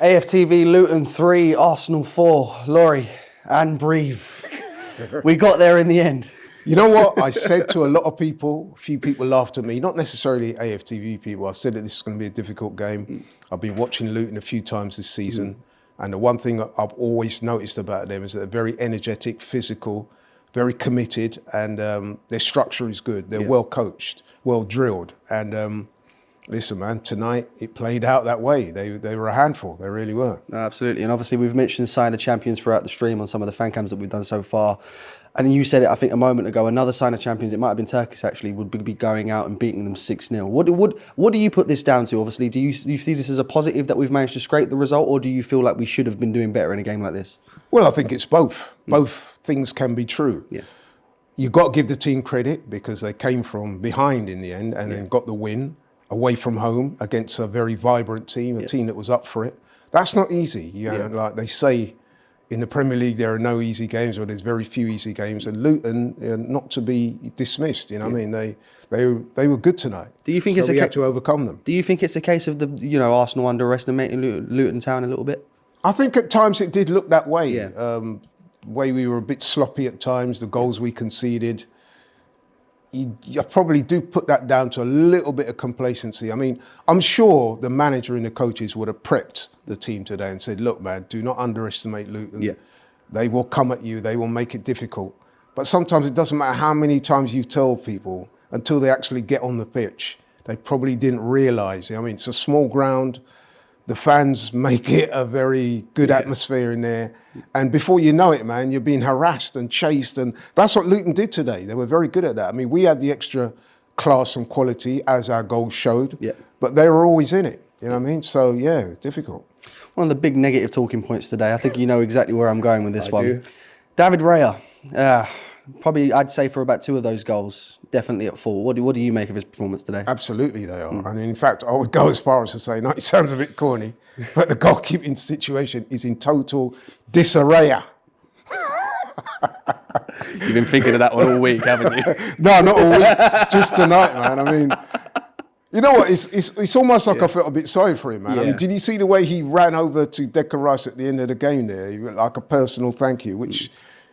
AFTV Luton 3, Arsenal 4. Laurie, and breathe. We got there in the end. You know what? I said to a lot of people, a few people laughed at me, not necessarily AFTV people. I said that this is going to be a difficult game. I've been watching Luton a few times this season. And the one thing I've always noticed about them is that they're very energetic, physical, very committed, and their structure is good. They're well coached, well drilled. And listen, man, tonight it played out that way. They were a handful. They really were. No, absolutely. And obviously we've mentioned sign of champions throughout the stream on some of the fan cams that we've done so far. And you said it, I think, a moment ago, another sign of champions, it might have been Turkish actually, would be going out and beating them 6-0. What do you put this down to, obviously? Do you see this as a positive that we've managed to scrape the result, or do you feel like we should have been doing better in a game like this? Well, I think it's both. Both things can be true. Yeah. You've got to give the team credit because they came from behind in the end and then got the win away from home against a very vibrant team, a team that was up for it. That's not easy. You know, like they say, in the Premier League, there are no easy games, or there's very few easy games. And Luton, not to be dismissed. You know what I mean? They were good tonight. Do you think it's we had to overcome them? Do you think it's a case of Arsenal underestimating Luton Town a little bit? I think at times it did look that way. Yeah. Way we were a bit sloppy at times. The goals we conceded. You probably do put that down to a little bit of complacency. I mean, I'm sure the manager and the coaches would have prepped the team today and said, look, man, do not underestimate Luton. Yeah. They will come at you. They will make it difficult. But sometimes it doesn't matter how many times you tell people until they actually get on the pitch. They probably didn't realise. I mean, it's a small ground. The fans make it a very good atmosphere in there. And before you know it, man, you're being harassed and chased. And that's what Luton did today. They were very good at that. I mean, we had the extra class and quality, as our goals showed. Yeah. But they were always in it. You know what I mean? So, yeah, difficult. One of the big negative talking points today, I think you know exactly where I'm going with this one. Do. David Raya, probably I'd say for about 2 of those goals, definitely at fault. What do you make of his performance today? Absolutely they are. And in fact, I would go as far as to say, no, it sounds a bit corny, but the goalkeeping situation is in total DissaRaya. You've been thinking of that one all week, haven't you? No, not all week, just tonight, man. I mean, you know what, it's almost like I felt a bit sorry for him, man. I mean, did you see the way he ran over to Declan Rice at the end of the game there? Like a personal thank you, which...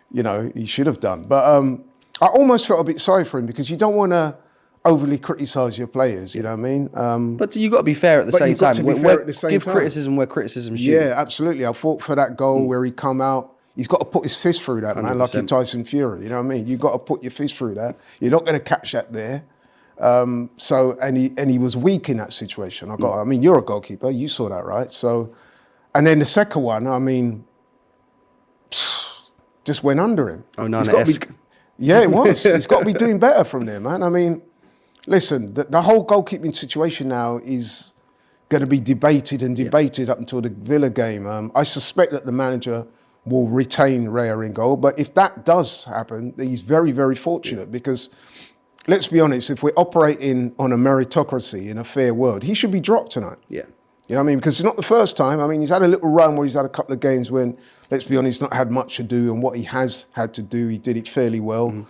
you know, he should have done. But I almost felt a bit sorry for him because you don't want to overly criticise your players, you know what I mean? But you've got to be fair at the same time. Give criticism where criticism should. Yeah, absolutely. I fought for that goal where he come out. He's got to put his fist through that, 100%. Man, like your Tyson Fury, you know what I mean? You've got to put your fist through that. You're not going to catch that there. And he was weak in that situation. I mean, you're a goalkeeper. You saw that, right? So, and then the second one, I mean... just went under him. Oh, Nana-esque. Yeah, it was. He's got to be doing better from there, man. I mean, listen, the whole goalkeeping situation now is going to be debated up until the Villa game. I suspect that the manager will retain Raya in goal, but if that does happen, he's very, very fortunate because, let's be honest, if we're operating on a meritocracy in a fair world, he should be dropped tonight. Yeah. You know what I mean? Because it's not the first time. I mean, he's had a little run where he's had a couple of games when, let's be honest, he's not had much to do, and what he has had to do, he did it fairly well.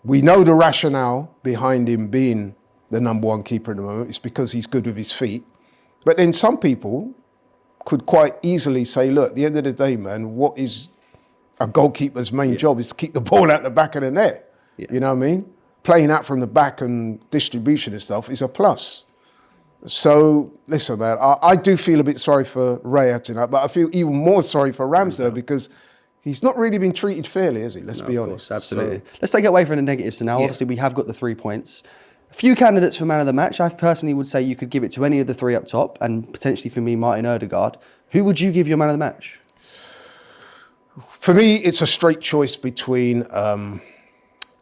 We know the rationale behind him being the number one keeper at the moment. It's because he's good with his feet. But then some people could quite easily say, look, at the end of the day, man, what is a goalkeeper's main job is to keep the ball out the back of the net. Yeah. You know what I mean? Playing out from the back and distribution and stuff is a plus. So, listen, man, I do feel a bit sorry for Raya tonight, but I feel even more sorry for Ramsdale because he's not really been treated fairly, has he? Let's be honest. Course, absolutely. So, let's take it away from the negatives so now. Obviously, we have got the 3 points. A few candidates for man of the match. I personally would say you could give it to any of the 3 up top, and potentially for me, Martin Ødegaard. Who would you give your man of the match? For me, it's a straight choice between...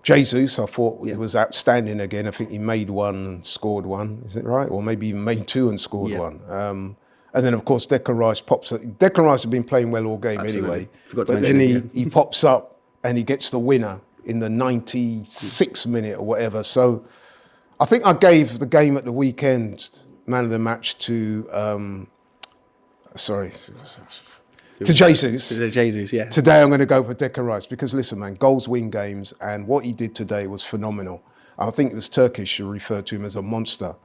Jesus, I thought he was outstanding again. I think he made 1 and scored 1, is it right? Or maybe he made 2 and scored 1. And then, of course, Declan Rice pops up. Declan Rice had been playing well all game anyway. But then he pops up and he gets the winner in the 96th minute or whatever. So I think I gave the game at the weekend man of the match to... To Jesus. To Jesus, yeah. Today I'm going to go for Declan Rice because, listen, man, goals win games, and what he did today was phenomenal. I think it was Turkish who referred to him as a monster.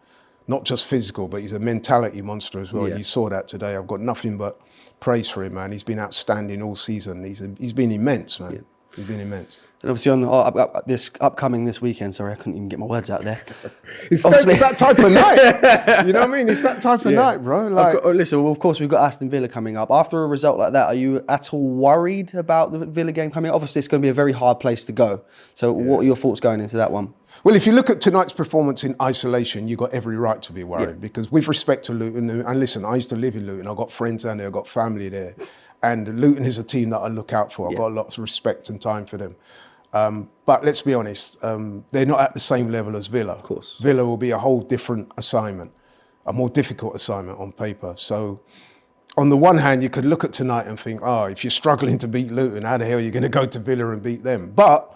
not just physical, but he's a mentality monster as well. Yeah. You saw that today. I've got nothing but praise for him, man. He's been outstanding all season. He's been immense, man. Yeah. He's been immense. And obviously on this upcoming this weekend, sorry, I couldn't even get my words out there. It's that type of night. You know what I mean? It's that type of night, bro. Like, listen, well, of course, we've got Aston Villa coming up. After a result like that, are you at all worried about the Villa game coming up? Obviously, it's going to be a very hard place to go. So what are your thoughts going into that one? well, if you look at tonight's performance in isolation, you've got every right to be worried because with respect to Luton, and listen, I used to live in Luton. I've got friends down there, I've got family there. And Luton is a team that I look out for. I've got lots of respect and time for them. But let's be honest, they're not at the same level as Villa. Of course. Villa will be a whole different assignment, a more difficult assignment on paper. So on the one hand, you could look at tonight and think, oh, if you're struggling to beat Luton, how the hell are you going to go to Villa and beat them? But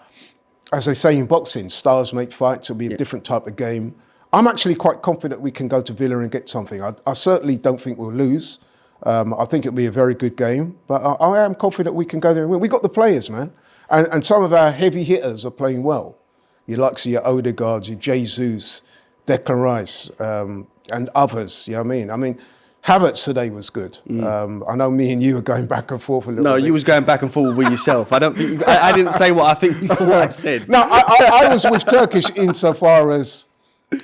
as they say in boxing, stars make fights. It'll be a different type of game. I'm actually quite confident we can go to Villa and get something. I certainly don't think we'll lose. I think it'll be a very good game, but I am confident we can go there and win. We got the players, man. And some of our heavy hitters are playing well. Your Luxy, your Odegaard, your Jesus, Declan Rice, and others, you know what I mean? I mean, Havertz today was good. I know me and you were going back and forth a little bit. No, you was going back and forth with yourself. I don't think I didn't say what I think you thought I said. No, I was with Turkish insofar as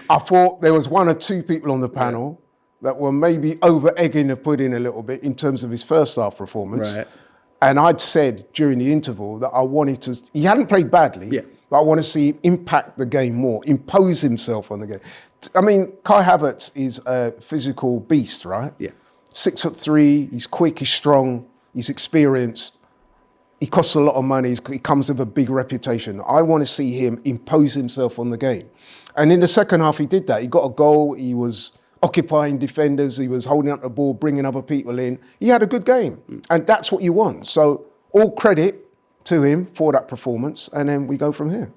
I thought there was one or two people on the panel that were maybe over-egging the pudding a little bit in terms of his first half performance. Right. And I'd said during the interval that I wanted to, he hadn't played badly, but I want to see him impact the game more, impose himself on the game. I mean, Kai Havertz is a physical beast, right? Yeah. 6'3", he's quick, he's strong, he's experienced. He costs a lot of money, he comes with a big reputation. I want to see him impose himself on the game. And in the second half, he did that. He got a goal, he was occupying defenders, he was holding up the ball, bringing other people in. He had a good game, and that's what you want. So all credit to him for that performance, and then we go from here.